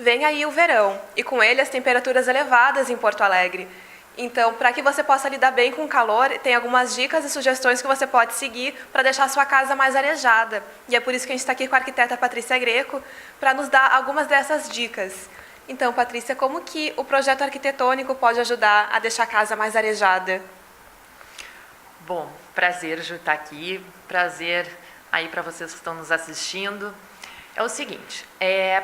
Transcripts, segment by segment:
Vem aí o verão, e com ele as temperaturas elevadas em Porto Alegre. Então, para que você possa lidar bem com o calor, tem algumas dicas e sugestões que você pode seguir para deixar a sua casa mais arejada. E é por isso que a gente está aqui com a arquiteta Patrícia Greco, para nos dar algumas dessas dicas. Então, Patrícia, como que o projeto arquitetônico pode ajudar a deixar a casa mais arejada? Bom, prazer de estar aqui, prazer aí para vocês que estão nos assistindo. É o seguinte,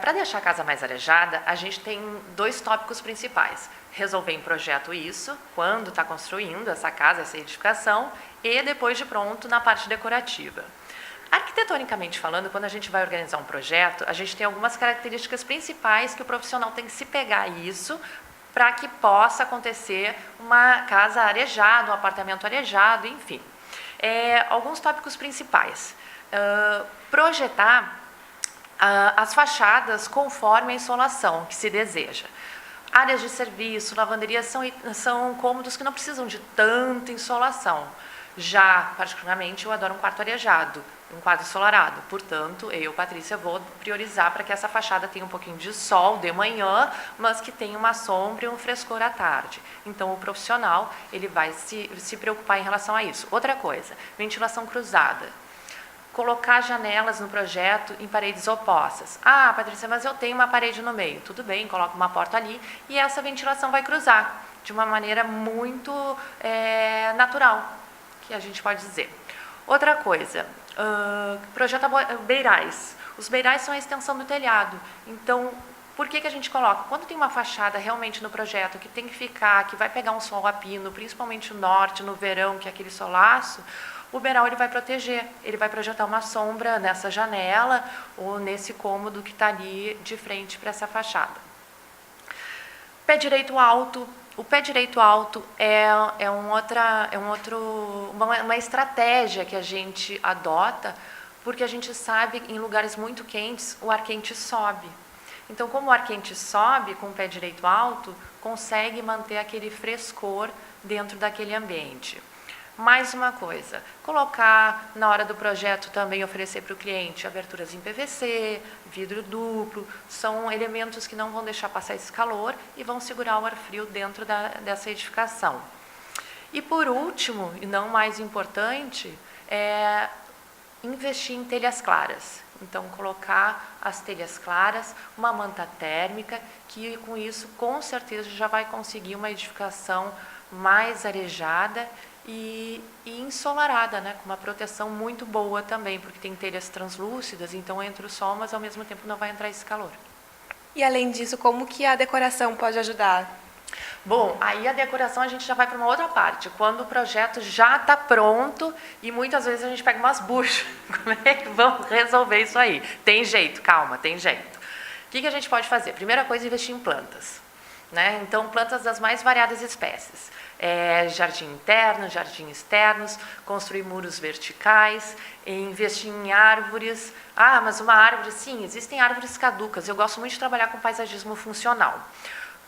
para deixar a casa mais arejada, a gente tem dois tópicos principais. Resolver em projeto isso, quando está construindo essa casa, essa edificação, e depois de pronto na parte decorativa. Arquitetonicamente falando, quando a gente vai organizar um projeto, a gente tem algumas características principais que o profissional tem que se pegar a isso para que possa acontecer uma casa arejada, um apartamento arejado, enfim. Alguns tópicos principais. Projetar as fachadas conforme a insolação que se deseja. Áreas de serviço, lavanderias são cômodos que não precisam de tanta insolação. Já, particularmente, eu adoro um quarto arejado, um quarto ensolarado. Portanto, eu, Patrícia, vou priorizar para que essa fachada tenha um pouquinho de sol de manhã, mas que tenha uma sombra e um frescor à tarde. Então, o profissional ele vai se preocupar em relação a isso. Outra coisa, ventilação cruzada. Colocar janelas no projeto em paredes opostas. Ah, Patrícia, mas eu tenho uma parede no meio. Tudo bem, coloca uma porta ali e essa ventilação vai cruzar de uma maneira muito natural, que a gente pode dizer. Outra coisa, projeta beirais. Os beirais são a extensão do telhado. Então, por que a gente coloca? Quando tem uma fachada realmente no projeto que tem que ficar, que vai pegar um sol a pino, principalmente no norte, no verão, que é aquele solaço, o beiral ele vai proteger, ele vai projetar uma sombra nessa janela ou nesse cômodo que está ali de frente para essa fachada. Pé direito alto. O pé direito alto uma estratégia que a gente adota, porque a gente sabe que em lugares muito quentes o ar quente sobe. Então, como o ar quente sobe com o pé direito alto, consegue manter aquele frescor dentro daquele ambiente. Mais uma coisa, colocar na hora do projeto também oferecer para o cliente aberturas em PVC, vidro duplo, são elementos que não vão deixar passar esse calor e vão segurar o ar frio dentro dessa edificação. E por último, e não mais importante, investir em telhas claras. Então, colocar as telhas claras, uma manta térmica, que com isso, com certeza, já vai conseguir uma edificação mais arejada e ensolarada, né? Com uma proteção muito boa também, porque tem telhas translúcidas, então entra o sol, mas ao mesmo tempo não vai entrar esse calor. E além disso, como que a decoração pode ajudar? Bom, aí a decoração a gente já vai para uma outra parte, quando o projeto já está pronto e muitas vezes a gente pega umas buchas. Como é que vamos resolver isso aí? Tem jeito, calma, tem jeito. O que a gente pode fazer? Primeira coisa, investir em plantas. Né? Então, plantas das mais variadas espécies. Jardim interno, jardim externos, construir muros verticais, investir em árvores. Ah, mas uma árvore, sim, existem árvores caducas. Eu gosto muito de trabalhar com paisagismo funcional.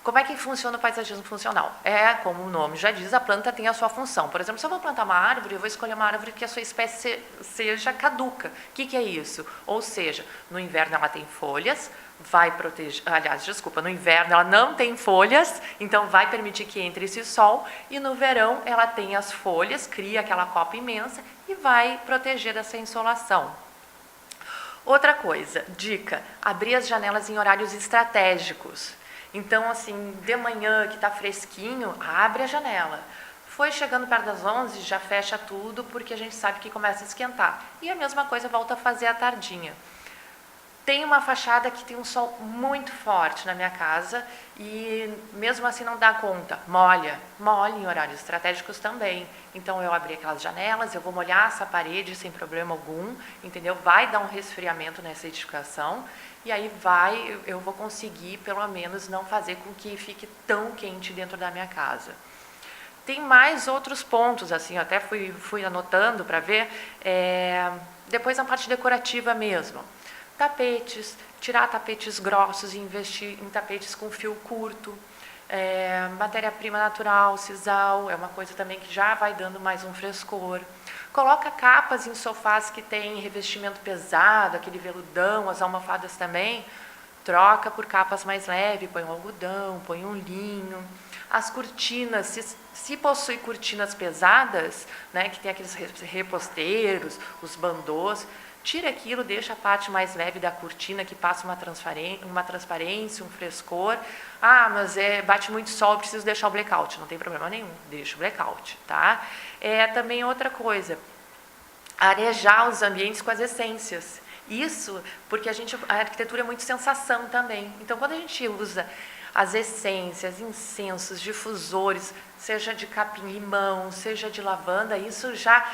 Como é que funciona o paisagismo funcional? Como o nome já diz, a planta tem a sua função. Por exemplo, se eu vou plantar uma árvore, eu vou escolher uma árvore que a sua espécie seja caduca. O que é isso? Ou seja, no inverno ela tem folhas, vai proteger, no inverno ela não tem folhas, então vai permitir que entre esse sol, e no verão ela tem as folhas, cria aquela copa imensa e vai proteger dessa insolação. Outra coisa, dica, abrir as janelas em horários estratégicos. Então, assim, de manhã que está fresquinho, abre a janela. Foi chegando perto das 11, já fecha tudo, porque a gente sabe que começa a esquentar. E a mesma coisa volta a fazer à tardinha. Tem uma fachada que tem um sol muito forte na minha casa e mesmo assim não dá conta. Molha em horários estratégicos também. Então eu abri aquelas janelas, eu vou molhar essa parede sem problema algum, entendeu? Vai dar um resfriamento nessa edificação e aí eu vou conseguir pelo menos não fazer com que fique tão quente dentro da minha casa. Tem mais outros pontos, assim, eu até fui anotando para ver, depois a parte decorativa mesmo. Tapetes, tirar tapetes grossos e investir em tapetes com fio curto. Matéria-prima natural, sisal, é uma coisa também que já vai dando mais um frescor. Coloca capas em sofás que tem revestimento pesado, aquele veludão, as almofadas também. troca por capas mais leves, põe um algodão, põe um linho. As cortinas, se possui cortinas pesadas, né, que tem aqueles reposteiros, os bandôs, tira aquilo, deixa a parte mais leve da cortina, que passa uma transparência, um frescor. Ah, mas bate muito sol, preciso deixar o blackout. Não tem problema nenhum, deixa o blackout, tá? Também outra coisa, arejar os ambientes com as essências. Isso porque a arquitetura é muito sensação também. Então, quando a gente usa as essências, incensos, difusores, seja de capim-limão, seja de lavanda, isso já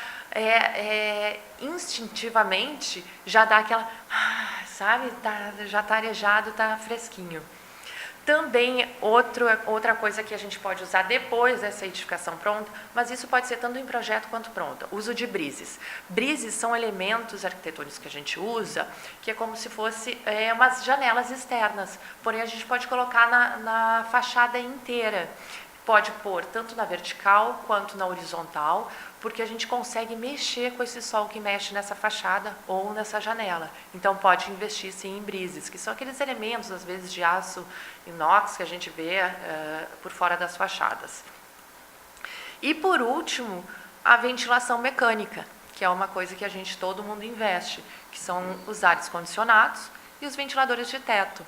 instintivamente já dá aquela, sabe, já está arejado, está fresquinho. Também outra coisa que a gente pode usar depois dessa edificação pronta, mas isso pode ser tanto em projeto quanto pronta, uso de brises. Brises são elementos arquitetônicos que a gente usa, que é como se fosse umas janelas externas, porém a gente pode colocar na fachada inteira. Pode pôr tanto na vertical quanto na horizontal, porque a gente consegue mexer com esse sol que mexe nessa fachada ou nessa janela. Então, pode investir, sim, em brises, que são aqueles elementos, às vezes, de aço inox que a gente vê por fora das fachadas. E, por último, a ventilação mecânica, que é uma coisa que todo mundo investe, que são os ares condicionados e os ventiladores de teto.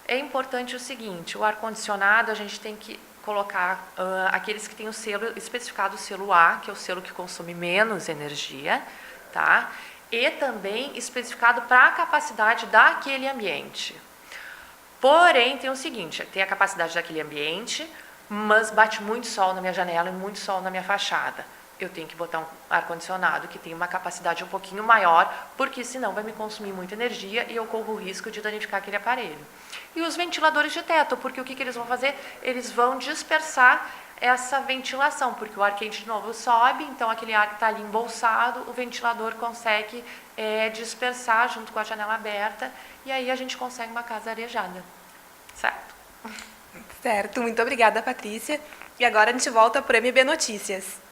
É importante o seguinte, o ar-condicionado a gente tem que colocar aqueles que têm o selo especificado, o selo A, que é o selo que consome menos energia, tá? E também especificado para a capacidade daquele ambiente. Porém, tem o seguinte, tem a capacidade daquele ambiente, mas bate muito sol na minha janela e muito sol na minha fachada. Eu tenho que botar um ar-condicionado que tenha uma capacidade um pouquinho maior, porque senão vai me consumir muita energia e eu corro o risco de danificar aquele aparelho. E os ventiladores de teto, porque o que eles vão fazer? Eles vão dispersar essa ventilação, porque o ar quente de novo sobe, então aquele ar que está ali embolsado, o ventilador consegue dispersar junto com a janela aberta, e aí a gente consegue uma casa arejada. Certo? Certo, muito obrigada, Patrícia. E agora a gente volta para o MB Notícias.